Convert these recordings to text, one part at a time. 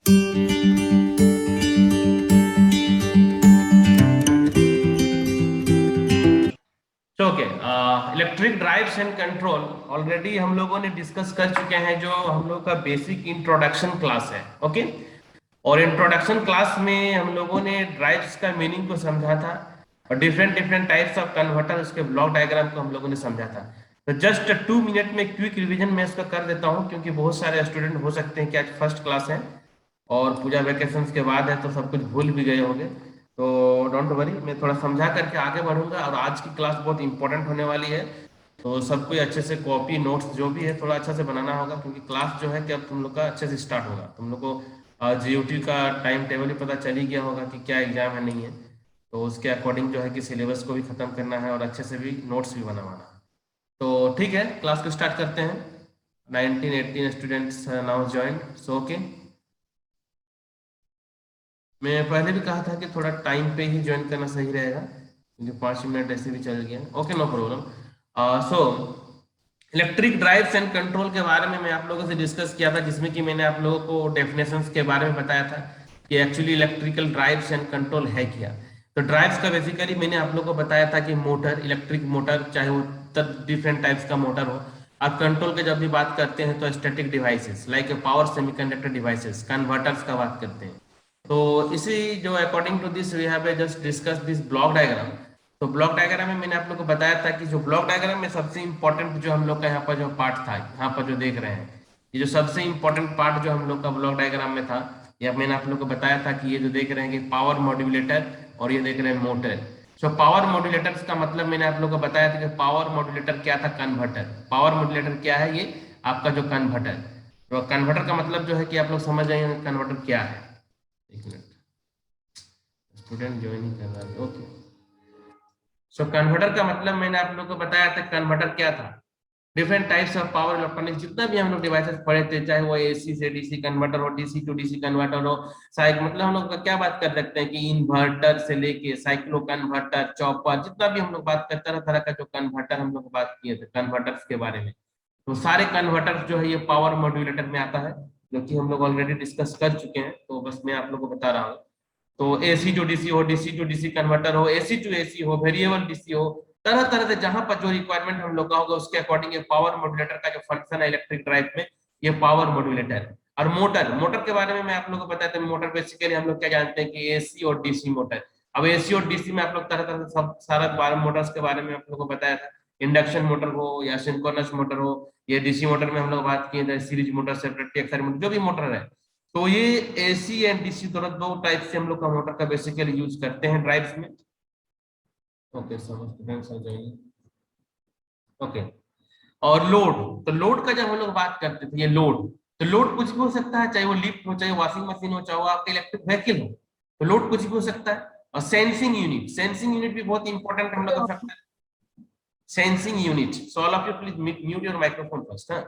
Okay, electric drives and control already हम लोगों ने डिस्कस कर चुके हैं, जो हम लोग का बेसिक इंट्रोडक्शन क्लास है। ओके, और इंट्रोडक्शन क्लास में हम लोगों ने ड्राइव्स का मीनिंग को समझा था और different different types of converter, उसके ब्लॉक डायग्राम को हम लोगों ने समझा था। तो जस्ट 2 मिनट में क्विक रिवीजन मैं इसका कर देता हूँ, क्योंकि बहुत सारे स्टूडेंट हो सकते हैं कि आज फर्स्ट क्लास है और पूजा वेकेशन के बाद है, तो सब कुछ भूल भी गए होंगे। तो डोंट वरी, मैं थोड़ा समझा करके आगे बढ़ूंगा और आज की क्लास बहुत इंपॉर्टेंट होने वाली है। तो सबको अच्छे से कॉपी नोट्स जो भी है थोड़ा अच्छा से बनाना होगा, क्योंकि क्लास जो है कि अब तुम लोग का अच्छे से स्टार्ट होगा। तुम लोग को जीओटी का टाइम टेबल ही पता चल ही गया होगा कि क्या एग्जाम है नहीं है। तो उसके अकॉर्डिंग जो है कि सिलेबस को भी खत्म करना है और अच्छे से भी नोट्स भी बनवाना है। तो ठीक है, क्लास को स्टार्ट करते हैं। 19-18 students now join, so okay. मैं पहले भी कहा था कि थोड़ा टाइम पे ही ज्वाइन करना सही रहेगा, क्योंकि 5 मिनट ऐसे भी चल गया। Okay, no problem. So electric drives and control के बारे में मैं आप लोगों से डिस्कस किया था, जिसमें कि मैंने आप लोगों को डेफिनेशंस के बारे में बताया था कि actually electrical drives and control है क्या। तो ड्राइव्स का बेसिकली मैंने आप लोगों को बताया था कि मोटर, इलेक्ट्रिक मोटर, चाहे वो डिफरेंट टाइप्स का मोटर हो। आप कंट्रोल के जब भी बात करते हैं तो static devices like power semiconductor devices, converters का बात करते हैं। तो इसी जो according to this we have just discuss this block diagram. तो ब्लॉक डायग्राम में मैंने आप लोग को बताया था कि जो ब्लॉक डायग्राम में सबसे इंपॉर्टेंट जो हम लोग का यहाँ पर जो पार्ट था, यहाँ पर जो देख रहे हैं, ये जो सबसे इंपॉर्टेंट पार्ट जो हम लोग का ब्लॉक डायग्राम में था, या मैंने आप लोग को बताया था कि ये जो देख रहे हैं कि पावर मॉड्यूलेटर और ये देख रहे हैं मोटर। सो पावर मॉड्यूलेटर्स का मतलब मैंने आप लोग को बताया था कि पावर मॉड्यूलेटर क्या था, कन्वर्टर। पावर मॉड्यूलेटर क्या है, ये आपका जो कन्वर्टर। तो कन्वर्टर का मतलब जो है कि आप लोग समझ जाएंगे कन्वर्टर क्या है। एक मिनट, स्टूडेंट ज्वाइन ही कर रहा है। ओके, सो कन्वर्टर का मतलब मैंने आप लोगों को बताया था कन्वर्टर क्या था। Different types of power electronics जितना भी हम लोग डिवाइसेस पढ़े थे, चाहे वो एसी से डीसी कन्वर्टर हो, डीसी टू डीसी कन्वर्टर हो, साइक मतलब हम लोग क्या बात कर सकते हैं कि इन्वर्टर से लेके साइक्लो कन्वर्टर, चॉपर, जितना भी हम लोग बात करते हैं, तरह तरह का जो कन्वर्टर हम लोग बात किए थे कन्वर्टर्स के बारे में। तो सारे कन्वर्टर्स जो है ये पावर मॉड्यूलेटर में आता है, जो कि हम लोग ऑलरेडी डिस्कस कर चुके हैं। तो बस मैं आप लोग को बता रहा हूँ। तो एसी टू डीसी हो, डीसी टू डीसी कन्वर्टर हो, एसी टू एसी हो, वेरिएबल डीसी हो, तरह तरह से जहां पर जो रिक्वायरमेंट हम लोग का होगा उसके अकॉर्डिंग ये पावर मॉड्यूलेटर का जो फंक्शन है इलेक्ट्रिक ड्राइव में, ये पावर मॉड्यूलेटर है। और मोटर, मोटर के बारे में मैं आप लोगों को बताया था। मोटर बेसिकली हम लोग क्या जानते हैं कि एसी और डीसी मोटर। अब एसी और डीसी में आप लोग तरह तरह से सब सारा मोटर्स के बारे में आप लोगों को बताया था। इंडक्शन मोटर हो या सिंक्रोनस मोटर हो, ये डीसी मोटर में हम लोग बात किए थे, series motor, separate excited motor, जो भी मोटर है। तो ये एसी एंड डीसी दोनों दो टाइप से हम लोग का मोटर का बेसिकली यूज करते हैं ड्राइव्स में। ओके, समझ स्टूडेंट्स आ जाइए। ओके, और लोड, तो लोड का जब हम लोग बात करते थे, ये लोड, तो लोड कुछ भी हो सकता है, चाहे वो लिफ्ट हो, चाहे वॉशिंग मशीन हो, चाहे वो आपका इलेक्ट्रिक व्हीकल हो। तो लोड कुछ भी हो सकता है। और सेंसिंग यूनिट, सेंसिंग यूनिट भी बहुत इंपॉर्टेंट हम लोग का factor. Sensing unit, so all of you please mute your microphone first, huh?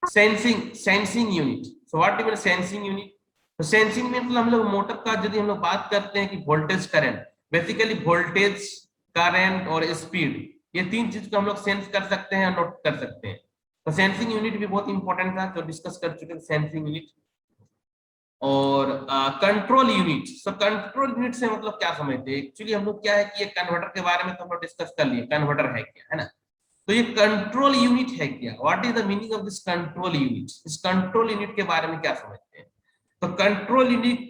Sensing unit, so what is sensing unit. तो सेंसिंग में मतलब हम लोग मोटर का यदि हम लोग बात करते हैं कि voltage current, basically voltage, current और स्पीड, ये तीन चीज को हम लोग सेंस कर सकते हैं और नोट कर सकते हैं। तो सेंसिंग यूनिट भी बहुत इंपॉर्टेंट था, जो डिस्कस कर चुके हैं सेंसिंग यूनिट। और control unit, so control unit से मतलब क्या समझते हैं एक्चुअली हम लोग, क्या है कि ये कन्वर्टर के बारे में तो हम लोग डिस्कस कर लिए, कन्वर्टर है क्या, है ना। तो ये कंट्रोल यूनिट है क्या, what is the meaning of this control unit, इस कंट्रोल यूनिट के बारे में क्या समझते हैं। तो कंट्रोल यूनिट,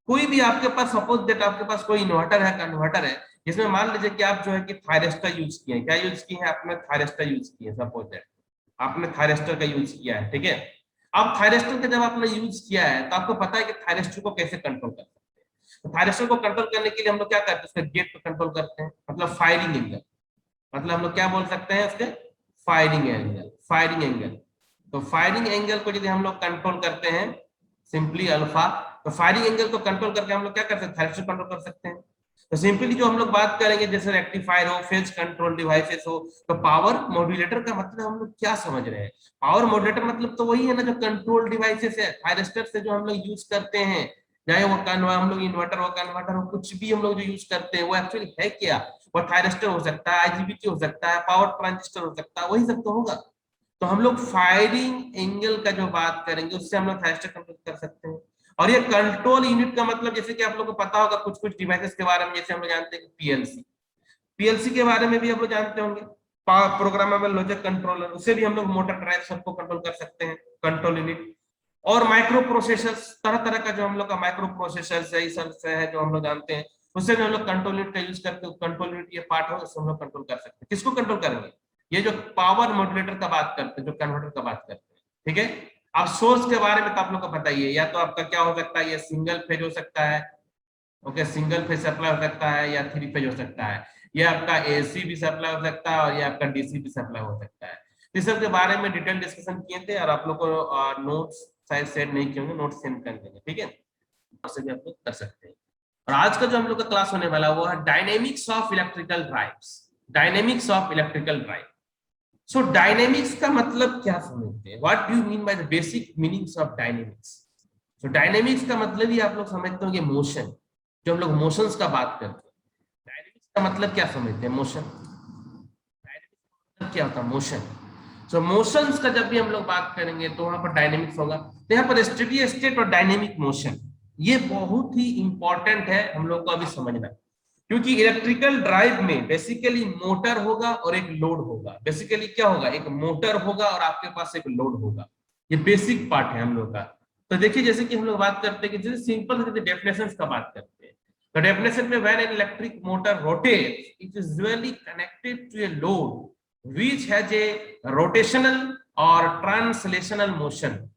कोई भी आपके पास, सपोज दैट आपके पास कोई इन्वर्टर है, कन्वर्टर है, जिसमें मान लीजिए कि आप जो है कि थायरिस्टर यूज किए हैं, क्या यूज किए हैं आपने, थायरिस्टर यूज किए हैं, सपोज दैट आपने थायरिस्टर का यूज किया है, ठीक है। अब थायरिस्टर का जब आपने यूज किया है तो आपको पता है कि थायरिस्टर को कैसे कंट्रोल कर सकते हैं। तो थायरिस्टर को कंट्रोल करने के लिए हम लोग क्या करते हैं, उसके गेट को कंट्रोल करते हैं, मतलब फायरिंग एंगल, मतलब हम लोग क्या बोल सकते हैं उसके, फायरिंग एंगल, फायरिंग एंगल। तो फायरिंग एंगल को यदि हम लोग कंट्रोल करते हैं, सिंपली अल्फा, तो फायरिंग एंगल को कंट्रोल करके हम लोग क्या कर सकते हैं, थायरिस्टर कंट्रोल कर सकते हैं। तो सिंपली जो हम लोग बात करेंगे, जैसे रेक्टिफायर हो, फेज कंट्रोल डिवाइसेस हो, तो पावर मॉड्यूलेटर का मतलब हम लोग क्या समझ रहे हैं। पावर मॉड्यूलेटर मतलब तो वही है ना, जो कंट्रोल डिवाइसेस है थायरिस्टर से जो हम लोग यूज करते हैं, चाहे वो हम लोग इन्वर्टर हो, कन्वर्टर हो, कुछ भी हम लोग जो यूज करते हैं वो एक्चुअली है क्या। वो थायरिस्टर हो सकता है, आईजीबीटी हो सकता है, पावर ट्रांजिस्टर हो सकता है, वही सब तो होगा। तो हम लोग फायरिंग एंगल का जो बात करेंगे उससे हम लोग थायरिस्टर कंट्रोल कर सकते हैं। और ये कंट्रोल यूनिट का मतलब जैसे कि आप लोगों को पता होगा कुछ कुछ डिवाइसेस के बारे में, जैसे हम लोग जानते हैं पीएलसी, पीएलसी के बारे में भी आप लोग जानते होंगे, प्रोग्रामेबल लॉजिक कंट्रोलर, उससे भी हम लोग मोटर ड्राइव सबको कंट्रोल कर सकते हैं, कंट्रोल यूनिट। और माइक्रो प्रोसेसर्स, तरह तरह का जो हम लोग का माइक्रो प्रोसेसर्स है, सब है जो हम लोग जानते हैं, उससे भी हम लोग कंट्रोल यूनिट का यूज करके, कंट्रोल यूनिट ये पार्ट हो, उससे हम लोग कंट्रोल कर सकते हैं। किसको कंट्रोल करेंगे? ये जो पावर मॉड्यूलेटर का बात करते हैं, जो कन्वर्टर का बात करते हैं, ठीक है। अब सोर्स के बारे में तो आप लोग को पता ही है, या तो आपका क्या हो सकता है, ये सिंगल फेज हो सकता है, ओके, सिंगल फेज सप्लाई हो सकता है, या थ्री फेज हो सकता है, ये आपका एसी भी सप्लाई हो सकता है, और ये आपका डीसी भी सप्लाई हो सकता है। इस सब के बारे में डिटेल डिस्कशन किए थे, और आप लोग को नोट्स शायद सेंड नहीं किए होंगे, नोट्स सेंड कर देंगे, ठीक है, उससे भी आप लोग कर सकते हैं। और आज का जो हम लोग का क्लास होने वाला वो है dynamics of electrical drives, dynamics of electrical drive. So dynamics का मतलब क्या समझते हैं, what do you mean by the basic meanings of dynamics? तो डायनेमिक्स का मतलब ही आप लोग समझते होंगे मोशन, जो हम लोग मोशंस का बात करते हैं। डायनेमिक्स का मतलब क्या समझते हैं? मोशन। क्या होता है? मोशन। सो मोशंस का जब भी हम लोग बात करेंगे तो वहां पर डायनेमिक्स होगा। तो यहाँ पर स्टेडी स्टेट और डायनेमिक मोशन ये बहुत ही इंपॉर्टेंट है हम लोग को अभी समझना, क्योंकि इलेक्ट्रिकल ड्राइव में बेसिकली मोटर होगा और एक लोड होगा। बेसिकली क्या होगा? एक मोटर होगा और आपके पास एक लोड होगा। ये बेसिक पार्ट है हम लोग का। तो देखिए, जैसे कि हम लोग बात करते हैं कि जैसे सिंपल डेफिनेशन का बात करते हैं, तो डेफिनेशन में when an electric motor rotates it is usually connected to a load which has a rotational or translational motion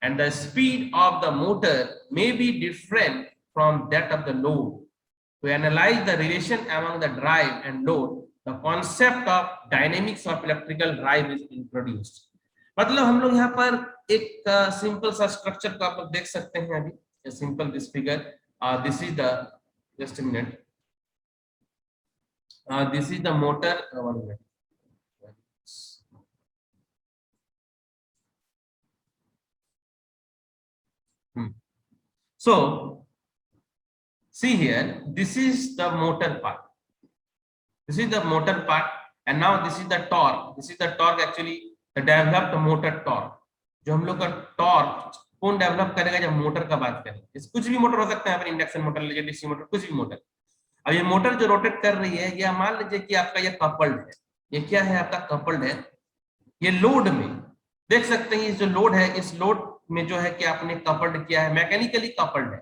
and the speed of the motor may be different from that of the load. To analyze the relation among the drive and load, the concept of dynamics of electrical drive is introduced. मतलब हम लोग यहाँ पर एक simple सा structure को आप लोग देख सकते हैं अभी, simple this figure, this is the, just a minute, this is the motor, one minute. So see here, this is the motor part. This is the motor part, and now this is the torque. This is the torque, actually the developed motor torque. जो हम लोग का torque कौन develop करेगा? जब motor का बात करें, इस कुछ भी मोटर हो सकता है, इंडक्शन मोटर लीजिए, डीसी मोटर, कुछ भी मोटर। अब ये मोटर जो रोटेट कर रही है, ये मान लीजिए कि आपका ये कपल्ड है, ये क्या है? आपका कपल्ड है। ये लोड में देख सकते हैं, जो लोड है, इस लोड में जो है कि आपने कपल्ड किया है, मैकेनिकली कपल्ड है।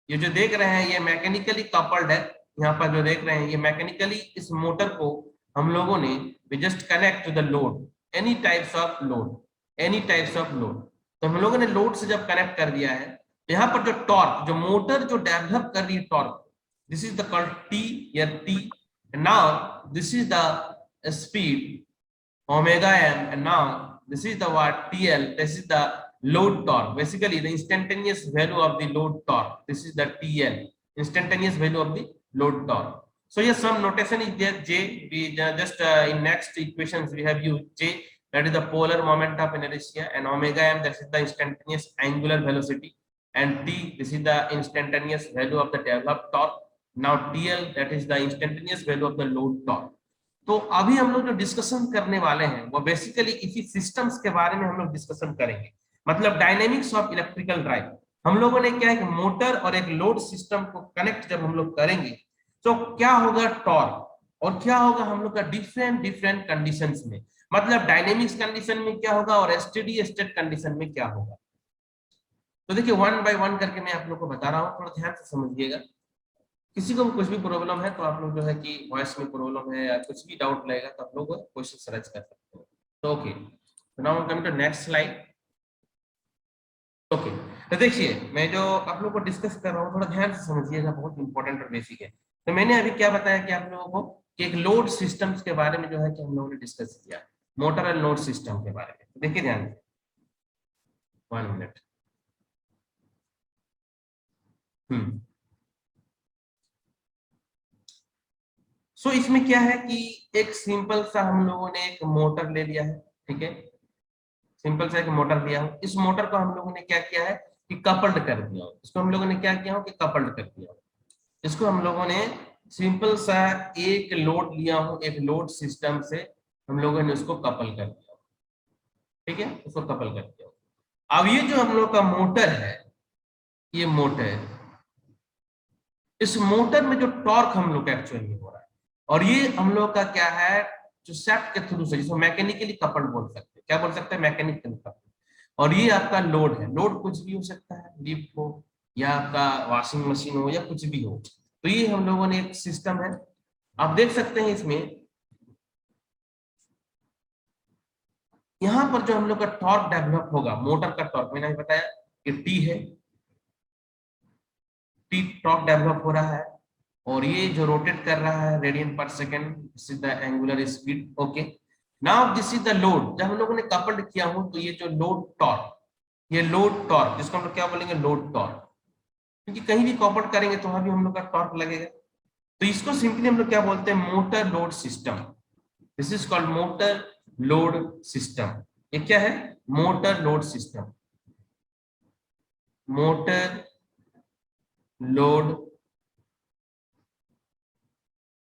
ये जो देख रहे हैं ये मैकेनिकली कपल्ड है। यहाँ पर जो देख रहे हैं ये मैकेनिकली इस मोटर को हम लोगों ने just connect to the load, any types of load, any types of load. तो हम लोगों ने लोड से जब कनेक्ट कर दिया है, तो यहाँ पर जो टॉर्क, जो मोटर जो डेवलप कर रही है torque, this is the called T या T. Now this is the speed omega m, and now this is the what TL, this is the load torque, basically the instantaneous value of the load torque, this is the TL, instantaneous value of the load torque. So yes, some notation is there, J, we just in next equations we have used J, that is the polar moment of inertia, and omega m, that is the instantaneous angular velocity, and T, this is the instantaneous value of the developed torque. Now TL, that is the instantaneous value of the load torque. तो अभी हम लोग जो discussion करने वाले हैं वो basically इसी सिस्टम्स के बारे में हम लोग डिस्कशन करेंगे, मतलब डायनेमिक्स ऑफ इलेक्ट्रिकल ड्राइव। हम लोगों ने क्या है, मोटर और एक लोड सिस्टम को कनेक्ट जब हम लोग करेंगे तो क्या होगा? टॉर्क। और क्या होगा हम लोग का? डिफरेंट डिफरेंट कंडीशंस में, मतलब डायनेमिक्स कंडीशन में क्या होगा और स्टेडी स्टेट कंडीशन में क्या होगा। तो देखिए, वन बाय वन करके मैं आप लोग को बता रहा हूँ, थोड़ा ध्यान से समझिएगा। किसी को कुछ भी प्रॉब्लम है तो आप लोग जो है कि वॉइस में प्रॉब्लम है या कुछ भी डाउट लगेगा तो आप लोग क्वेश्चन सर्च कर सकते हो। तो okay, now coming to next slide. Okay, तो देखिए मैं जो आप लोग को डिस्कस कर रहा हूँ थोड़ा ध्यान से समझिएगा, बहुत इंपॉर्टेंट और बेसिक है। तो मैंने अभी क्या बताया कि आप लोगों को कि एक लोड सिस्टम्स के बारे में जो है कि हम लोगों ने डिस्कस किया, मोटर एंड लोड सिस्टम के बारे में। तो देखिए ध्यान से, 1 मिनट। सो इसमें क्या है कि एक सिंपल सा हम लोगों ने एक मोटर ले लिया है, ठीक है, सिंपल सा एक मोटर लिया हूं। इस मोटर को हम लोगों ने क्या किया है कि कपल्ड कर दिया हो। इसको हम लोगों ने क्या किया हो कि कपल्ड कर दिया हो। इसको हम लोगों ने सिंपल सा एक लोड लिया हूं, एक लोड सिस्टम से हम लोगों ने उसको कपल कर दिया, ठीक है, उसको कपल कर दिया। अब ये जो हम लोग का मोटर है, ये मोटर, इस मोटर में जो टॉर्क हम लोग का एक्चुअली हो रहा है, और ये हम लोग का क्या है, जो शाफ्ट के थ्रू से, जिसको मैकेनिकली कपल्ड बोल सकते हैं, क्या बोल सकते हैं, मैकेनिकल कपल्ड। और ये आपका लोड है, लोड कुछ भी हो सकता है, लिफ्ट हो या आपका वॉशिंग मशीन हो या कुछ भी हो। तो ये हम लोगों ने एक सिस्टम है, आप देख सकते हैं इसमें, यहां पर जो हम लोग का टॉर्क डेवलप होगा, मोटर का टॉर्क मैंने बताया कि टी है, टी टॉर्क डेवलप हो रहा है, और ये जो रोटेट कर रहा है रेडियन पर second, this is the angular speed. Okay, now this is the load, जब हम लोगों ने कपल्ड किया हो तो ये जो लोड टॉर्क, ये लोड टॉर्क, जिसको हम लोग क्या बोलेंगे, लोड टॉर्क, क्योंकि कहीं भी कपल्ड करेंगे तो वहां भी हम लोग का टॉर्क लगेगा। तो इसको सिंपली हम लोग क्या बोलते हैं, motor load system. This is called motor load system. ये क्या है, motor load system, motor load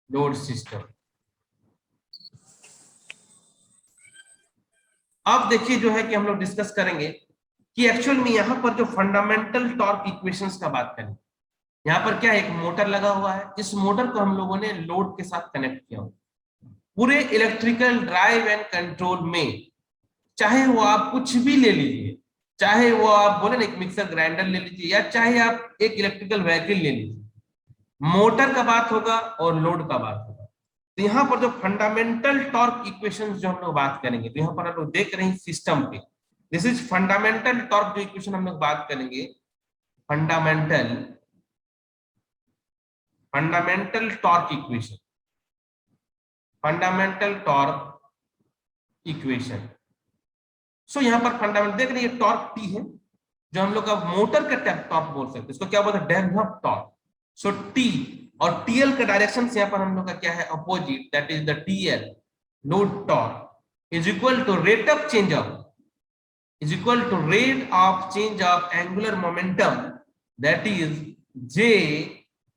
load system. अब देखिए जो है कि हम लोग डिस्कस करेंगे कि एक्चुअल में यहाँ पर जो फंडामेंटल टॉर्क इक्वेशंस का बात करें, यहाँ पर क्या है, एक मोटर लगा हुआ है, इस मोटर को हम लोगों ने लोड के साथ कनेक्ट किया हुआ। पूरे इलेक्ट्रिकल ड्राइव एंड कंट्रोल में, चाहे वो आप कुछ भी ले लीजिए, चाहे वो आप बोले ना एक मिक्सर ग्राइंडर ले लीजिए, या चाहे आप एक इलेक्ट्रिकल व्हीकल ले लीजिए, मोटर का बात होगा और लोड का बात होगा। तो यहाँ पर जो फंडामेंटल टॉर्क इक्वेशन जो हम लोग बात करेंगे, तो यहाँ पर आप लोग देख रहे हैं सिस्टम पे, दिस इज फंडामेंटल टॉर्क जो इक्वेशन हम लोग बात करेंगे, fundamental fundamental torque equation, fundamental torque equation. So यहाँ पर फंडामेंटल देख रहे हैं, टॉर्क टी है, जो हम लोग का मोटर का टॉर्क बोल सकते हैं, इसको क्या बोलते हैं, डेवलप टॉर्क। सो टी और टीएल का डायरेक्शन यहाँ पर हम लोग का क्या है, opposite, that is the TL, load torque is equal to rate of change of, is equal to rate of change of angular momentum, that is j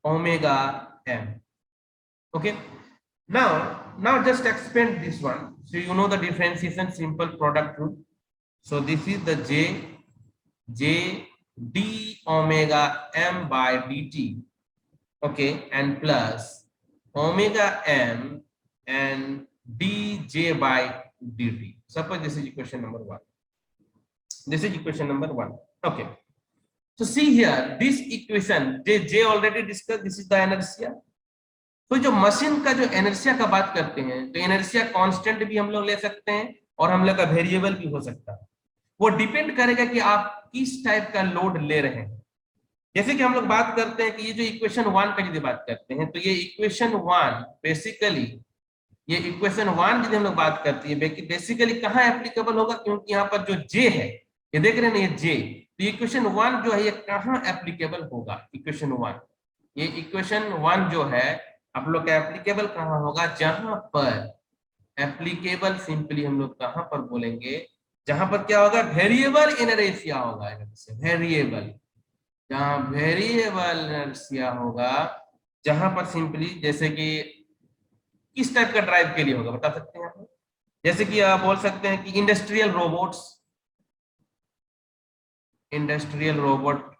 omega m. Okay, now just expand this one, so you know the differentiation simple product rule. So this is the j d omega m by dt, okay, and plus omega m and dj by dt. Suppose this is equation number 1. This is equation number 1. Okay. So see here, this equation, J already discussed. This is the inertia. तो जो machine का जो inertia का बात करते हैं, तो inertia constant भी हम लोग ले सकते हैं और हम लोग का वेरिएबल भी हो सकता है। वो डिपेंड करेगा कि आप किस टाइप का लोड ले रहे हैं। जैसे कि हम लोग बात करते हैं कि ये जो इक्वेशन 1 का यदि बात करते हैं, तो ये इक्वेशन 1 बेसिकली, ये इक्वेशन 1 यदि हम लोग बात करते हैं बेसिकली कहाँ एप्लीकेबल होगा, क्योंकि यहाँ पर जो J है, ये देख रहे हैं ये J, तो इक्वेशन 1 जो है ये कहाँ एप्लीकेबल होगा, इक्वेशन 1, ये इक्वेशन 1 जो है आप लोग का एप्लीकेबल कहाँ होगा, जहां पर एप्लीकेबल सिंपली हम लोग कहां पर बोलेंगे, जहां पर क्या होगा, वेरिएबल इनर्शिया होगा, वेरिएबल, जहां वेरिएबल इनर्शिया होगा, जहां पर सिंपली जैसे कि किस टाइप का ड्राइव के लिए होगा बता सकते हैं आप, जैसे कि आप बोल सकते हैं कि इंडस्ट्रियल रोबोट्स, इंडस्ट्रियल रोबोट,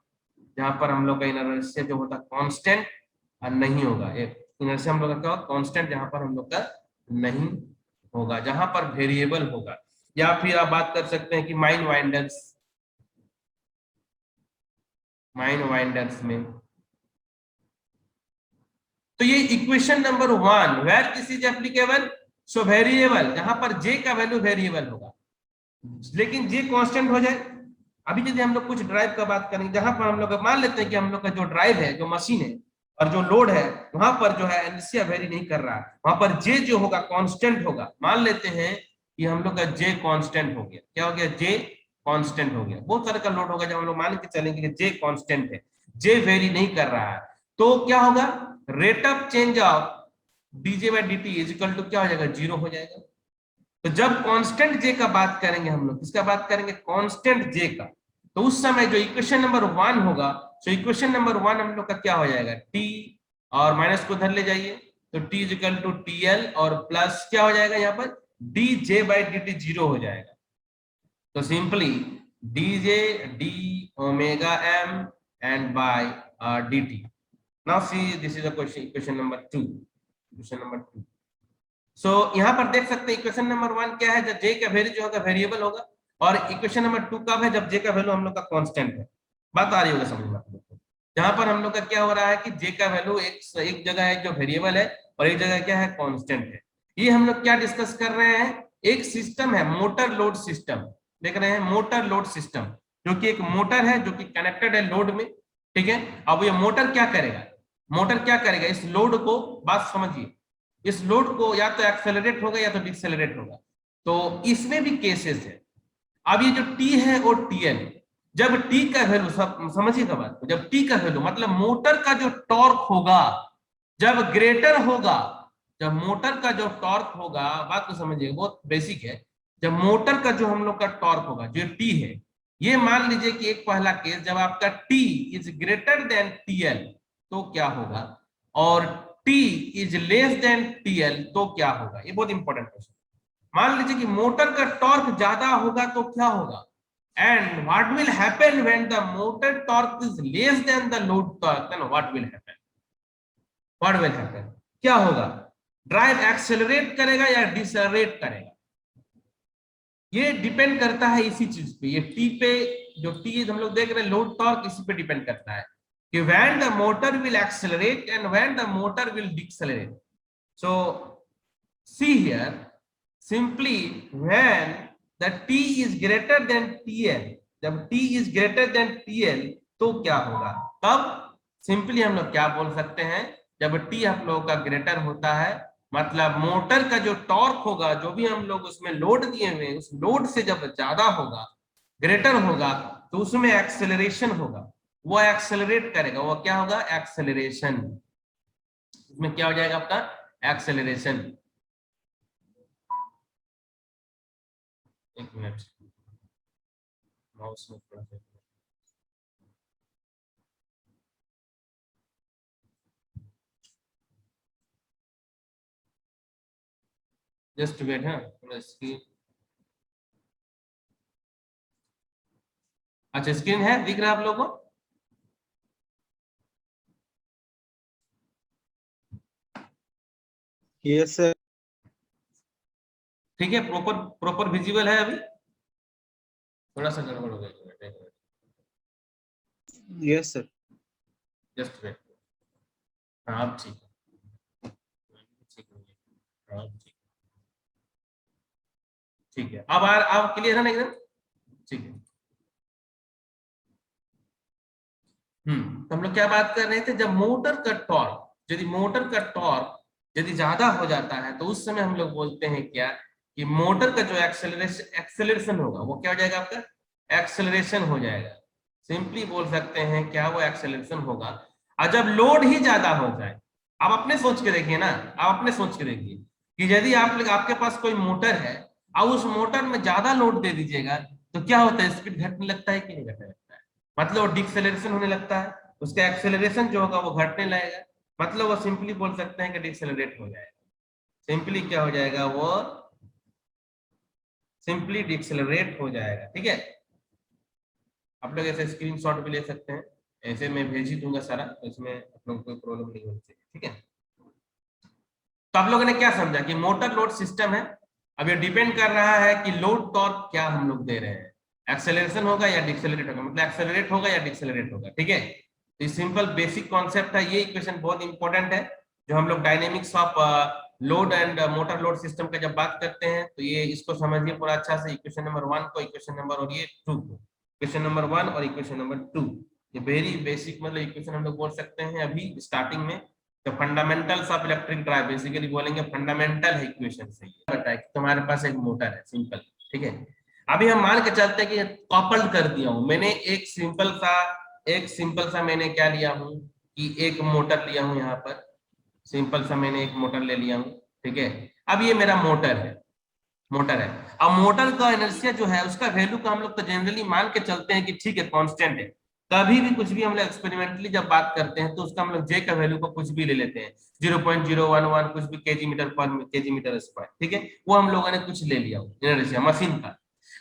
जहां पर हम लोग का इनर्शिया जो होता है कांस्टेंट नहीं होगा, इनर्शिया हम लोग का क्या होगा, कांस्टेंट, जहां पर हम लोग का नहीं होगा, जहां पर वेरिएबल होगा। या फिर आप बात कर सकते हैं कि माइन वाइंडर्स, माइन वाइंडर्स में, तो ये equation number 1 where this is applicable, so variable जहां पर जे का वैल्यू वेरिएबल होगा, लेकिन जे कांस्टेंट हो जाए। अभी यदि हम लोग कुछ ड्राइव का बात करें, जहां पर हम लोग मान लेते हैं कि हम लोग का जो ड्राइव है, जो मशीन है और जो लोड है, वहां पर जो है इनर्शिया वेरी नहीं कर रहा है, वहां पर जे जो होगा कांस्टेंट होगा। मान लेते हैं कि हम लोग का जे कांस्टेंट हो गया, क्या हो गया, जे कांस्टेंट हो गया। बहुत तरह का लोड होगा जब हम लोग मान के चलेंगे कि जे कांस्टेंट है, जे वेरी नहीं कर रहा है, तो क्या होगा, rate of change of D J by D T is equal to क्या हो जाएगा, 0 हो जाएगा। तो जब कांस्टेंट जे का बात करेंगे हम लोग, किसका बात करेंगे, कांस्टेंट जे का, तो उस समय जो इक्वेशन नंबर 1 होगा, तो इक्वेशन नंबर 1 हम लोग का क्या हो जाएगा, टी और माइनस को उधर ले जाइए, तो T is equal to T L और प्लस क्या हो जाएगा यहाँ पर, D J by D T 0 हो जाएगा। तो simply D J D omega M and by dt. Now see, this is a equation number 2. Equation number 2. सो यहाँ पर देख सकते हैं इक्वेशन नंबर 1 क्या है, जब जे का वैल्यू जो होगा वेरिएबल होगा, और इक्वेशन नंबर 2 कब है, जब जे का वैल्यू हम लोग का कांस्टेंट है। बात आ रही होगा समझ में आप लोग को। जहां पर हम लोग का क्या हो रहा है कि जे का वैल्यू एक जगह है जो वेरिएबल है और एक जगह क्या है, कांस्टेंट है। ये हम लोग क्या डिस्कस कर रहे हैं, एक सिस्टम है मोटर लोड सिस्टम, देख रहे हैं मोटर लोड सिस्टम, जो कि एक मोटर है जो कि कनेक्टेड है लोड में, ठीक है। अब ये मोटर क्या करेगा, मोटर क्या करेगा, इस लोड को, बात समझिए, इस लोड को या तो एक्सेलरेट होगा या तो डिसेलरेट होगा। तो इसमें भी केसेस है। अब ये जो टी है और टीएल, जब टी का वैल्यू, सब समझिएगा बात को, जब टी का वैल्यू मतलब मोटर का जो टॉर्क होगा जब ग्रेटर होगा, जब मोटर का जो टॉर्क होगा, बात को समझिए बहुत बेसिक है, जब मोटर का जो हम लोग का टॉर्क होगा जो टी है, ये मान लीजिए कि एक पहला केस, जब आपका T is greater than TL तो क्या होगा, और T is less then TL तो क्या होगा। ये बहुत इंपॉर्टेंट क्वेश्चन। मान लीजिए कि मोटर का टॉर्क ज्यादा होगा तो क्या होगा, and what will happen when the motor torque is less than the load torque, then what will happen, what will happen, क्या होगा, ड्राइव एक्सेलरेट करेगा या डिसेलरेट करेगा। ये डिपेंड करता है इसी चीज पे, ये टी पे, जो टी हम लोग देख रहे हैं लोड टॉर्क, इसी पे डिपेंड करता है कि when the motor will accelerate and when the motor will decelerate. So see here, simply when the t is greater than TL, जब t is greater than TL तो क्या होगा, तब सिंपली हम लोग क्या बोल सकते हैं, जब t हम लोग का ग्रेटर होता है, मतलब मोटर का जो टॉर्क होगा, जो भी हम लोग उसमें लोड दिए हुए उस लोड से जब ज्यादा होगा, ग्रेटर होगा, तो उसमें एक्सेलरेशन होगा, वो एक्सेलरेट करेगा, वो क्या होगा, एक्सेलरेशन। इसमें क्या हो जाएगा आपका, एक्सेलरेशन। एक मिनट, माउस में थोड़ा सा, जस्ट वेट, है थोड़ा स्क्रीन, अच्छा स्क्रीन है, दिख रहा है आप लोगों को, यस सर। ठीक है, प्रॉपर प्रॉपर विजिबल है अभी, थोड़ा सा गड़बड़ हो गया, यस सर। जस्ट वेट, हाँ अब ठीक है, ठीक है, अब क्लियर है ना एकदम, ठीक है। तो हम लोग क्या बात कर रहे थे, जब मोटर का टॉर्क, यदि मोटर का टॉर्क यदि ज्यादा हो जाता है तो उस समय हम लोग बोलते हैं क्या, कि मोटर का जो एक्सेलरेशन होगा वो क्या हो जाएगा आपका, एक्सेलरेशन हो जाएगा। सिंपली बोल सकते हैं क्या, वो एक्सेलरेशन होगा। और जब लोड ही ज्यादा हो जाए, आप अपने सोच के देखिए ना, आप अपने सोच के देखिए कि यदि आपके पास कोई मोटर है और उस मोटर में ज्यादा लोड दे दीजिएगा तो क्या होता है, स्पीड घटने लगता है कि नहीं घटने लगता है, मतलब वो डिसेलरेशन होने लगता है, उसका एक्सेलरेशन जो होगा वो घटने लगेगा, मतलब वो सिंपली बोल सकते हैं कि डिसेलरेट हो जाएगा। सिंपली क्या हो जाएगा, वो सिंपली डिसेलरेट हो जाएगा, ठीक है। आप लोग ऐसे स्क्रीनशॉट भी ले सकते हैं, ऐसे मैं भेज ही दूंगा सारा, तो इसमें आप लोगों को कोई प्रॉब्लम नहीं होनी चाहिए, ठीक है। तो आप लोगों ने क्या समझा कि मोटर लोड सिस्टम है, अब ये डिपेंड कर रहा है कि लोड टॉर्क क्या हम लोग दे रहे हैं, एक्सेलरेशन होगा या डिसेलरेट होगा, मतलब एक्सेलरेट होगा या डिसेलरेट होगा, ठीक है। तो ये सिंपल बेसिक कॉन्सेप्ट है, ये इक्वेशन बहुत इंपॉर्टेंट है, जो हम लोग dynamics of load and motor load system का जब बात करते हैं तो ये इसको समझिए पूरा अच्छा से, इक्वेशन नंबर 1 को, इक्वेशन नंबर और ये 2 को, इक्वेशन नंबर 1 और इक्वेशन नंबर 2, ये वेरी बेसिक मतलब इक्वेशन हम लोग बोल सकते हैं अभी स्टार्टिंग में। तो fundamentals of electric drive basically बोलेंगे, फंडामेंटल है इक्वेशन से, ये बताया कि तुम्हारे पास एक मोटर है सिंपल, ठीक है। अभी हम मान के चलते हैं कि कपल्ड कर दिया हूं मैंने, एक सिंपल सा मैंने क्या लिया हूं कि एक मोटर लिया हूं, यहाँ पर सिंपल सा मैंने एक मोटर ले लिया हूं, ठीक है। अब ये मेरा मोटर है, अब मोटर का इनर्शिया जो है उसका वैल्यू का हम लोग तो जनरली मान के चलते हैं कि ठीक है कांस्टेंट है। कभी भी कुछ भी हम लोग एक्सपेरिमेंटली जब बात करते हैं तो उसका हम लोग जे का वैल्यू को कुछ भी ले लेते हैं, 0.011 कुछ भी केजी मीटर पर केजी मीटर स्क्वायर, ठीक है, वो हम लोगों ने कुछ ले लिया इनर्शिया मशीन का।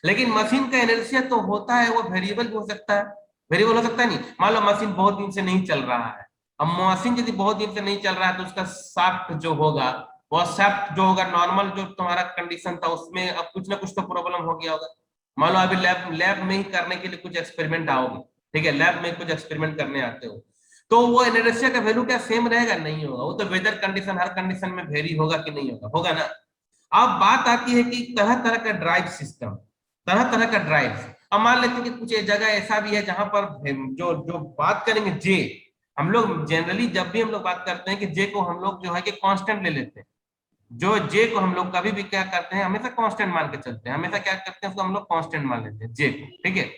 लेकिन मशीन का इनर्शिया तो होता है, वो वेरिएबल भी हो सकता है, वेरिएबल हो सकता है नहीं। मान लो मशीन बहुत दिन से नहीं चल रहा है, अब मशीन यदि बहुत दिन से नहीं चल रहा है तो उसका शाफ्ट जो होगा, वो शाफ्ट जो होगा नॉर्मल जो तुम्हारा कंडीशन था उसमें अब कुछ ना कुछ तो प्रॉब्लम हो गया होगा। मान लो अभी लैब लैब में ही करने के लिए कुछ एक्सपेरिमेंट आओगे, ठीक है, लैब में कुछ एक्सपेरिमेंट करने आते हो, तो वो इनर्शिया का वैल्यू क्या सेम रहेगा? नहीं होगा, वो तो वेदर कंडीशन, हर कंडीशन में वेरी होगा कि नहीं होगा, होगा ना। अब बात आती है कि तरह तरह का ड्राइव सिस्टम, तरह तरह का ड्राइव। अब मान लेते हैं कि कुछ जगह ऐसा भी है जहां पर जो जो बात करेंगे जे, हम लोग जनरली जब भी हम लोग बात करते हैं कि जे को हम लोग जो है कि कांस्टेंट ले लेते हैं। जो जे को हम लोग कभी भी क्या करते हैं, हमेशा कांस्टेंट मान के चलते हैं, हमेशा क्या करते हैं उसको हम लोग कांस्टेंट मान लेते हैं जे को, ठीक है।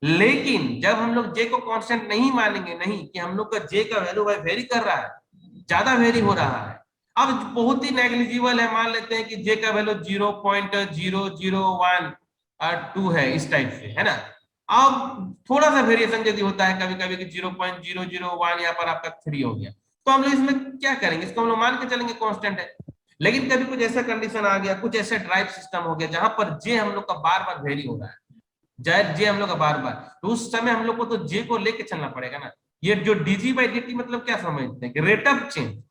लेकिन जब हम लोग जे को कांस्टेंट नहीं मानेंगे, नहीं कि हम लोग का जे का वैल्यू भाई वेरी कर रहा है, ज्यादा वेरी हो रहा है, अब बहुत ही नेग्लिजिबल है, मान लेते हैं कि जे का वैल्यू 0.0012 है, इस टाइप से है ना। अब थोड़ा सा वेरिएशन यदि होता है कभी कभी कि 0.001 यहाँ पर आपका 3 हो गया, तो हम लोग इसमें क्या करेंगे, इसको हम लोग मान के चलेंगे कांस्टेंट है। लेकिन कभी कुछ ऐसा कंडीशन आ गया, कुछ ऐसा ड्राइव सिस्टम हो गया जहां पर जे हम लोग का बार बार वेरी हो रहा है, जायद जे हम लोग का बार बार, तो उस समय हम लोग को तो जे को लेके चलना पड़ेगा ना। ये जो डीजी बाई डी मतलब क्या समझते हैं कि रेट ऑफ चेंज,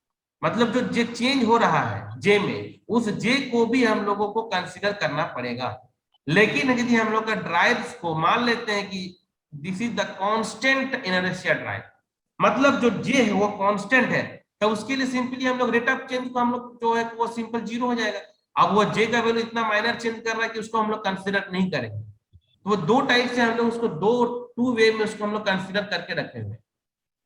मतलब जो जे चेंज हो रहा है जे में, उस जे को भी हम लोगों को कंसिडर करना पड़ेगा। लेकिन यदि हम लोग का ड्राइव्स को मान लेते हैं कि this is the constant inertia drive, मतलब जो जे है वो कांस्टेंट है, तो उसके लिए सिंपली हम लोग रेट ऑफ चेंज को हम लोग जो है वो सिंपल जीरो हो जाएगा। अब वो जे का वैल्यू इतना माइनर चेंज कर रहा है कि उसको हम लोग कंसिडर नहीं करेंगे। तो वो दो टाइप से हम लोग उसको दो टू वे में उसको हम लोग कंसिडर करके रखे हुए हैं,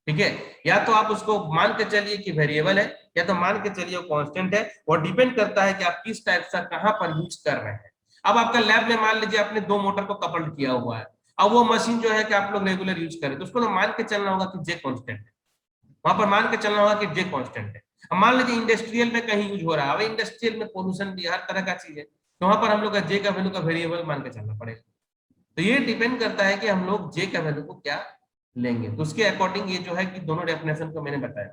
ठीक है। या तो आप उसको मान के चलिए कि वेरिएबल है, या तो मान के चलिए वो कांस्टेंट है, और डिपेंड करता है कि आप किस टाइप से कहां पर यूज कर रहे हैं। अब आपका लैब में मान लीजिए आपने दो मोटर को कपल्ड किया हुआ है, अब वो मशीन जो है कि आप लोग रेगुलर यूज करें, तो उसको तो मान के चलना होगा कि जे कांस्टेंट है, वहां पर मान के चलना होगा कि जे कांस्टेंट है। अब मान लीजिए इंडस्ट्रियल में कहीं यूज हो रहा है, अब इंडस्ट्रियल में पोल्यूशन भी हर तरह का चीज है, तो वहां पर हम लोग का जे का वैल्यू का वेरिएबल मान के चलना पड़ेगा। तो ये डिपेंड करता है कि हम लोग जे का वैल्यू को क्या लेंगे, तो उसके अकॉर्डिंग ये जो है कि दोनों डेफिनेशन को मैंने बताया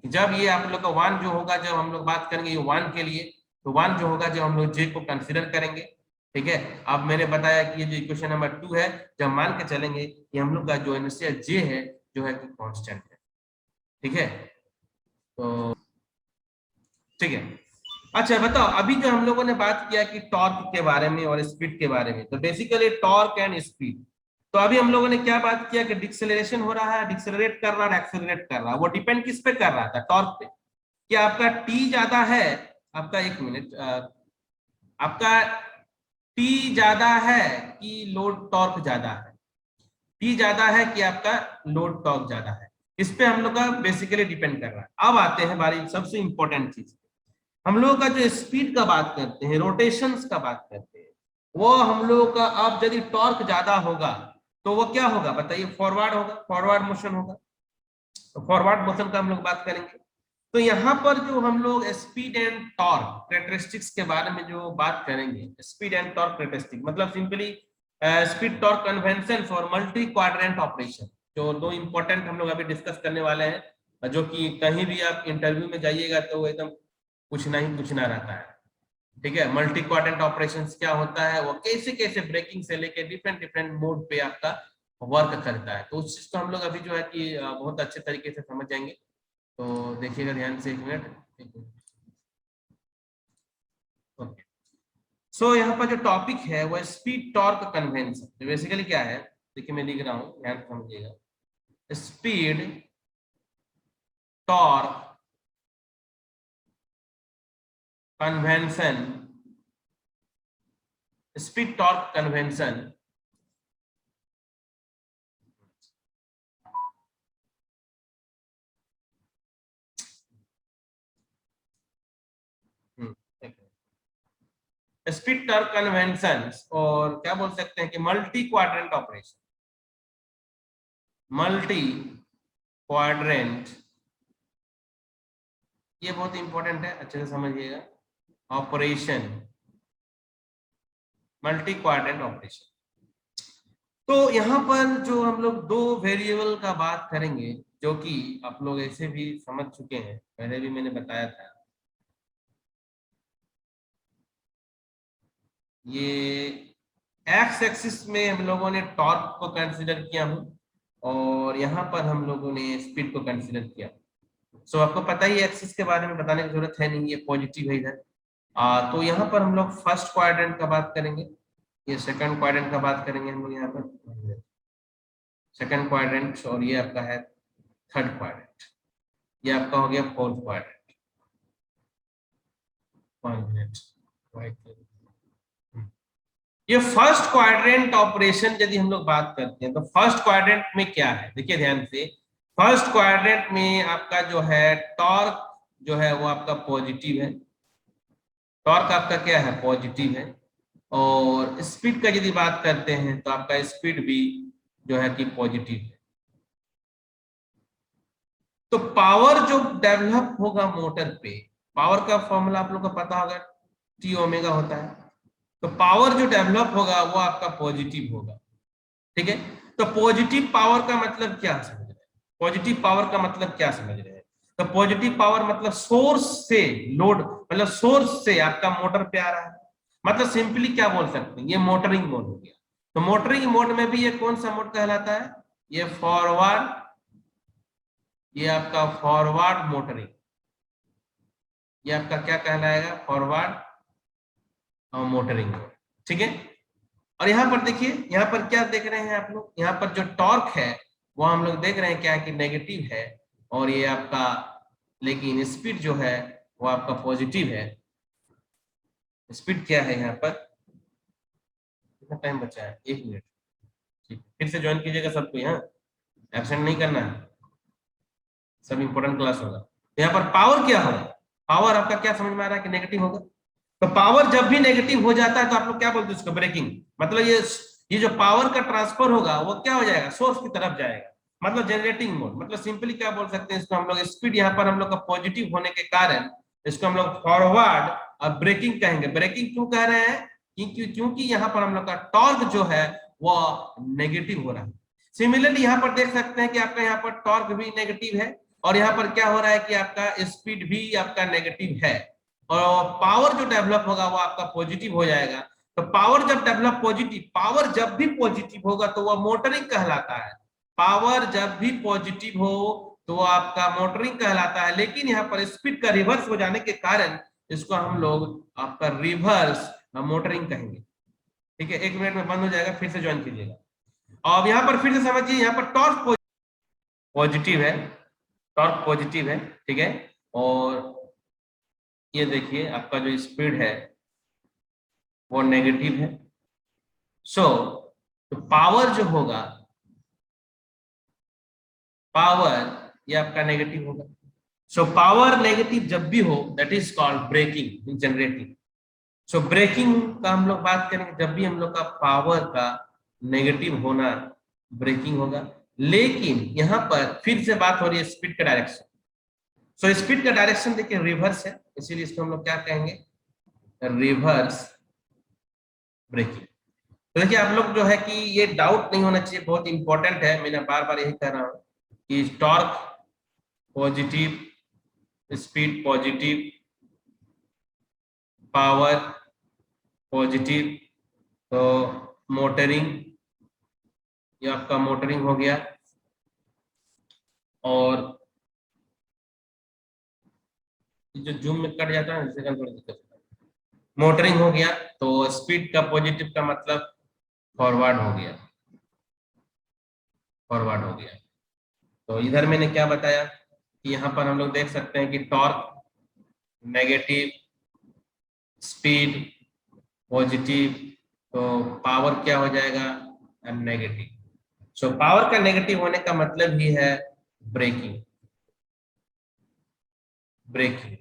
कि जब ये आप लोग का वन जो होगा, जब हम लोग बात करेंगे ये वन के लिए, तो वन जो होगा जब हम लोग जे को कंसिडर करेंगे, ठीक है। अब मैंने बताया कि ये जो इक्वेशन नंबर 2 है, जब मान के चलेंगे कि हम लोग का जो इनर्शिया जे है जो है कि कांस्टेंट है, ठीक है। तो ठीक है, अच्छा बताओ, अभी जो हम लोगों ने बात किया कि टॉर्क के बारे में और स्पीड के बारे में, तो बेसिकली टॉर्क एंड स्पीड, तो अभी हम लोगों ने क्या बात किया कि डिक्सेलरेशन हो रहा है, डिक्सेलरेट कर रहा है, एक्सेलरेट कर रहा है, वो डिपेंड किस पे कर रहा था? टॉर्क पे। क्या आपका टी ज्यादा है, आपका एक मिनट, आपका टी ज्यादा है कि लोड टॉर्क ज्यादा है? टी ज्यादा है कि आपका लोड टॉर्क ज्यादा है, इस पे हम लोग का बेसिकली डिपेंड कर रहा है। अब आते हैं बारी सबसे इंपॉर्टेंट चीज, हम लोग का जो स्पीड का बात करते हैं, रोटेशंस का बात करते हैं, वो हम लोग का अब यदि टॉर्क ज्यादा होगा तो वो क्या होगा बताइए? फॉरवर्ड होगा, फॉरवर्ड मोशन होगा। तो फॉरवर्ड मोशन का हम लोग बात करेंगे, तो यहाँ पर जो हम लोग स्पीड एंड टॉर्क कैरेक्टरिस्टिक्स के बारे में जो बात करेंगे, स्पीड एंड टॉर्क कैरेक्टरिस्टिक मतलब simply speed torque convention for multi quadrant operation, जो दो इंपॉर्टेंट हम लोग अभी डिस्कस करने वाले हैं, जो कि कहीं भी आप इंटरव्यू में जाइएगा तो वो एकदम पूछना ही पूछना रहता है, ठीक है। मल्टी क्वाड्रेंट ऑपरेशंस क्या होता है, वो कैसे कैसे ब्रेकिंग से लेके डिफरेंट डिफरेंट मोड पे आपका वर्क करता है, तो उस चीज को हम लोग अभी जो है कि बहुत अच्छे तरीके से समझ जाएंगे। तो देखिएगा ध्यान से, एक मिनट। ओके, सो यहाँ पर जो टॉपिक है वो स्पीड टॉर्क कन्वेंशन, तो बेसिकली क्या है, देखिए मैं लिख रहा हूँ, ध्यान से समझिएगा। Speed torque convention, speed torque convention speed torque convention, और क्या बोल सकते हैं कि multi quadrant operation, multi quadrant, ये बहुत इंपॉर्टेंट है, अच्छे से समझिएगा। ऑपरेशन, मल्टी क्वाड्रेंट ऑपरेशन, तो यहाँ पर जो हम लोग दो वेरिएबल का बात करेंगे, जो कि आप लोग ऐसे भी समझ चुके हैं, पहले भी मैंने बताया था, ये एक्स एक्सिस में हम लोगों ने टॉर्क को कंसीडर किया हूं, और यहाँ पर हम लोगों ने स्पीड को कंसिडर किया। सो आपको पता ही एक्सिस के बारे में बताने की जरूरत है नहीं, ये पॉजिटिव है इधर। तो यहाँ पर हम लोग फर्स्ट क्वाड्रेंट का बात करेंगे, ये सेकंड क्वाड्रेंट का बात करेंगे हम लोग यहाँ पर, सेकंड क्वाड्रेंट, और ये आपका है थर्ड क्वाड्रेंट, ये आपका हो गया फोर्थ क्वाड्रेंट। 5 मिनट। ये फर्स्ट क्वाड्रेंट ऑपरेशन यदि हम लोग बात करते हैं तो फर्स्ट क्वाड्रेंट में क्या है, देखिए ध्यान से। फर्स्ट क्वाड्रेंट में आपका जो है टॉर्क जो है वो आपका पॉजिटिव है, टॉर्क आपका क्या है, पॉजिटिव है। और स्पीड का यदि बात करते हैं तो आपका स्पीड भी जो है कि पॉजिटिव है। तो पावर जो डेवलप होगा मोटर पे, पावर का फॉर्मूला आप लोग को पता होगा, टी ओमेगा होता है। तो पावर जो डेवलप होगा वो आपका पॉजिटिव होगा, ठीक है। तो पॉजिटिव पावर का मतलब क्या समझ रहे हैं, पॉजिटिव पावर का मतलब क्या समझ रहे हैं? तो पॉजिटिव पावर मतलब सोर्स से लोड, मतलब सोर्स से आपका मोटर पे आ रहा है। मतलब सिंपली क्या बोल सकते हैं, ये मोटरिंग मोड हो गया। तो मोटरिंग मोड में भी ये कौन सा मोड कहलाता है, ये फॉरवर्ड, ये आपका फॉरवर्ड मोटरिंग, ये आपका क्या कहलाएगा, फॉरवर्ड मोटरिंग मोड, ठीक है। और यहाँ पर देखिए, यहाँ पर क्या देख रहे हैं आप लोग, यहाँ पर जो टॉर्क है वो हम लोग देख रहे हैं क्या है कि नेगेटिव है, और ये आपका, लेकिन स्पीड जो है वो आपका पॉजिटिव है। स्पीड क्या है यहाँ पर, कितना टाइम बचा है, 1 मिनट, ठीक है। फिर से ज्वाइन कीजिएगा सबको, यहाँ एब्सेंट नहीं करना है, सब इंपॉर्टेंट क्लास होगा। तो यहाँ पर पावर क्या होगा, पावर आपका क्या समझ में आ रहा है कि नेगेटिव होगा। तो पावर जब भी नेगेटिव हो जाता है तो आप लोग क्या बोलते हैं उसको, ब्रेकिंग। मतलब ये जो पावर का ट्रांसफर होगा वो क्या हो जाएगा, सोर्स की तरफ जाएगा, मतलब जनरेटिंग मोड। मतलब सिंपली क्या बोल सकते हैं इसको हम लोग, स्पीड यहाँ पर हम लोग का पॉजिटिव होने के कारण इसको हम लोग फॉरवर्ड और ब्रेकिंग कहेंगे। ब्रेकिंग क्यों कह रहे हैं, क्योंकि यहाँ पर हम लोग का टॉर्क जो है वो नेगेटिव हो रहा है। सिमिलरली यहाँ पर देख सकते हैं कि आपका यहाँ पर टॉर्क भी नेगेटिव है, और यहाँ पर क्या हो रहा है कि आपका स्पीड भी आपका नेगेटिव है, और पावर जो डेवलप होगा वो आपका पॉजिटिव हो जाएगा। तो पावर जब डेवलप पॉजिटिव, पावर जब भी पॉजिटिव होगा तो वह मोटरिंग कहलाता है। पावर जब भी पॉजिटिव हो तो वो आपका मोटरिंग कहलाता है। लेकिन यहाँ पर स्पीड का रिवर्स हो जाने के कारण इसको हम लोग आपका रिवर्स मोटरिंग कहेंगे, ठीक है। 1 मिनट में बंद हो जाएगा, फिर से ज्वाइन कीजिएगा। और यहाँ पर फिर से समझिए, यहाँ पर टॉर्क पॉजिटिव है, टॉर्क पॉजिटिव है, ठीक है। और ये देखिए आपका जो स्पीड है वो नेगेटिव है। सो तो पावर जो होगा, पावर ये आपका नेगेटिव होगा। सो पावर नेगेटिव जब भी हो that is called braking, generating. So braking का हम लोग बात करेंगे जब भी हम लोग का पावर का नेगेटिव होना, ब्रेकिंग होगा। लेकिन यहाँ पर फिर से बात हो रही है स्पीड का डायरेक्शन। सो स्पीड का डायरेक्शन देखिए रिवर्स है, इसीलिए इसको हम लोग क्या कहेंगे, रिवर्स ब्रेकिंग। तो देखिए आप लोग जो है कि ये डाउट नहीं होना चाहिए, बहुत इंपॉर्टेंट है, मैंने बार बार यही कह रहा हूँ कि torque positive, speed positive, power positive, तो मोटरिंग, ये आपका मोटरिंग हो गया। और जो जूम में कट जाता है इससे थोड़ी दिक्कत है, मोटरिंग हो गया। तो स्पीड का पॉजिटिव का मतलब फॉरवर्ड हो गया, फॉरवर्ड हो गया। तो इधर मैंने क्या बताया कि यहाँ पर हम लोग देख सकते हैं कि टॉर्क नेगेटिव, स्पीड पॉजिटिव, तो पावर क्या हो जाएगा, नेगेटिव। सो पावर का नेगेटिव होने का मतलब ही है ब्रेकिंग, ब्रेकिंग।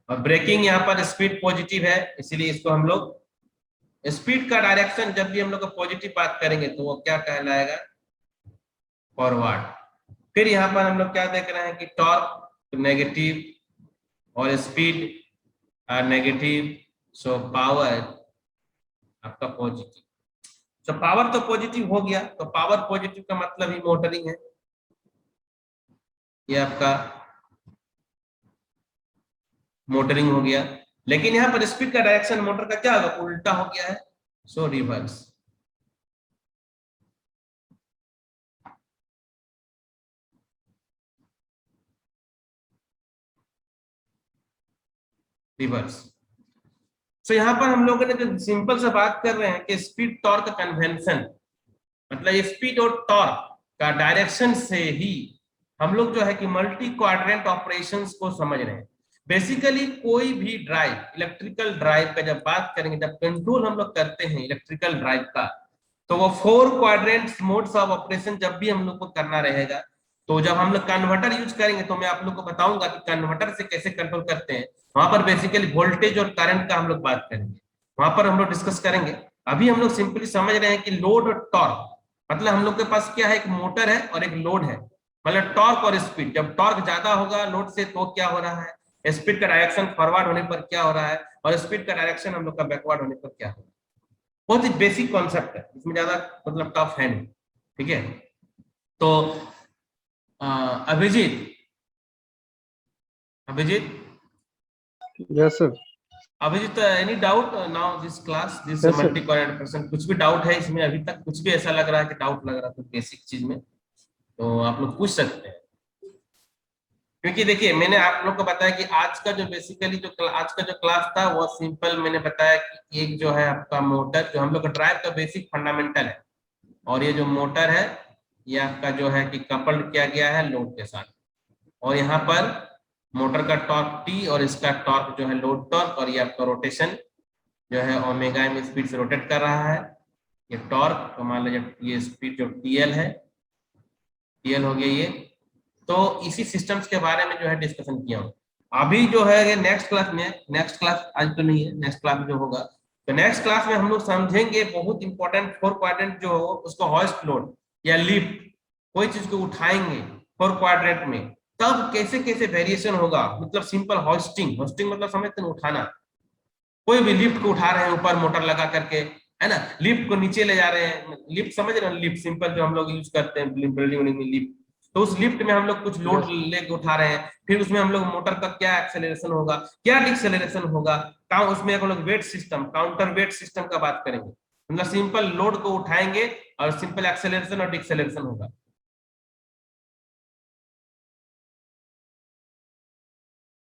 और ब्रेकिंग यहाँ पर स्पीड पॉजिटिव है, इसीलिए इसको हम लोग स्पीड का डायरेक्शन जब भी हम लोग पॉजिटिव बात करेंगे तो वो क्या कहलाएगा, फॉरवर्ड। फिर यहाँ पर हम लोग क्या देख रहे हैं कि टॉर्क नेगेटिव और स्पीड नेगेटिव, सो पावर आपका पॉजिटिव। तो पावर तो पॉजिटिव हो गया, तो पावर पॉजिटिव का मतलब ही मोटरिंग है, ये आपका मोटरिंग हो गया। लेकिन यहाँ पर स्पीड का डायरेक्शन मोटर का क्या होगा, उल्टा हो गया है, सो रिवर्स। रिवर्स। सो यहाँ पर हम लोगों ने जो सिंपल से बात कर रहे हैं कि स्पीड टॉर्क कन्वेंशन, मतलब स्पीड और टॉर्क का डायरेक्शन से ही हम लोग जो है कि मल्टी क्वाड्रेंट ऑपरेशंस को समझ रहे हैं। बेसिकली कोई भी ड्राइव, इलेक्ट्रिकल ड्राइव का जब बात करेंगे, जब कंट्रोल हम लोग करते हैं इलेक्ट्रिकल ड्राइव का, तो वो 4 क्वाड्रेंट्स मोड्स ऑफ ऑपरेशन जब भी हम लोग को करना रहेगा, तो जब हम लोग कन्वर्टर यूज करेंगे तो मैं आप लोग को बताऊंगा कि कन्वर्टर से कैसे कंट्रोल करते हैं। वहां पर बेसिकली वोल्टेज और करंट का हम लोग बात करेंगे, वहां पर हम लोग डिस्कस करेंगे। अभी हम लोग सिंपली समझ रहे हैं कि लोड और टॉर्क, मतलब हम लोग के पास क्या है, एक मोटर है और एक लोड है, मतलब टॉर्क और स्पीड। जब टॉर्क ज्यादा होगा लोड से तो क्या हो रहा है, स्पीड का डायरेक्शन फॉरवर्ड होने पर क्या हो रहा है, और स्पीड का डायरेक्शन हम लोग का बैकवर्ड होने पर क्या हो रहा है। बहुत ही बेसिक कॉन्सेप्ट है, इसमें ज्यादा मतलब टफ है नहीं, ठीक है। तो Abhijit, Abhijit, yes sir. Abhijit, any doubt now this class, this yes sir. Multi coordinate operation, कुछ भी डाउट है इसमें अभी तक, कुछ भी ऐसा लग रहा है कि डाउट लग रहा है कुछ बेसिक चीज में, तो आप लोग पूछ सकते हैं। क्योंकि देखिए मैंने आप लोग को बताया कि आज का जो बेसिकली जो आज का जो क्लास था वो सिंपल, मैंने बताया कि एक जो है आपका मोटर, जो हम लोग का ड्राइव का बेसिक फंडामेंटल है, और ये जो मोटर है ये आपका जो है कि कपल्ड किया गया है लोड के साथ, और यहाँ पर मोटर का टॉर्क टी और इसका टॉर्क जो है लोड टॉर्क, और ये आपका रोटेशन जो है ओमेगा एम स्पीड से रोटेट कर रहा है। ये टॉर्क तो मान लीजिए ये स्पीड जो टीएल है, टीएल हो गया ये। तो इसी सिस्टम्स के बारे में जो है डिस्कशन किया हूँ। अभी जो है ये नेक्स्ट क्लास में, नेक्स्ट क्लास आज तो नहीं है, नेक्स्ट क्लास में जो होगा, तो नेक्स्ट क्लास में हम लोग समझेंगे बहुत इंपॉर्टेंट 4 क्वाड्रेंट जो हो उसको हॉइस्ट लोड या लिफ्ट, कोई चीज को उठाएंगे 4 क्वाड्रेंट में, तब कैसे कैसे वेरिएशन होगा। मतलब सिंपल हॉइस्टिंग, हॉइस्टिंग मतलब समझते हैं उठाना, कोई भी लिफ्ट को उठा रहे हैं ऊपर मोटर लगा करके, है ना, लिफ्ट को नीचे ले जा रहे हैं, लिफ्ट समझ रहे हैं, लिफ्ट सिंपल जो हम लोग यूज करते हैं बिल्डिंग में लिफ्ट, तो उस लिफ्ट में हम लोग कुछ लोड Yes. लेके उठा रहे हैं, फिर उसमें हम लोग मोटर का क्या एक्सेलरेशन होगा, क्या डिक्सेलरेशन होगा, उसमें हम लोग weight system, counter weight system का बात करेंगे। मतलब सिंपल लोड को उठाएंगे और सिंपल एक्सेलरेशन और डिक्सेलरेशन होगा।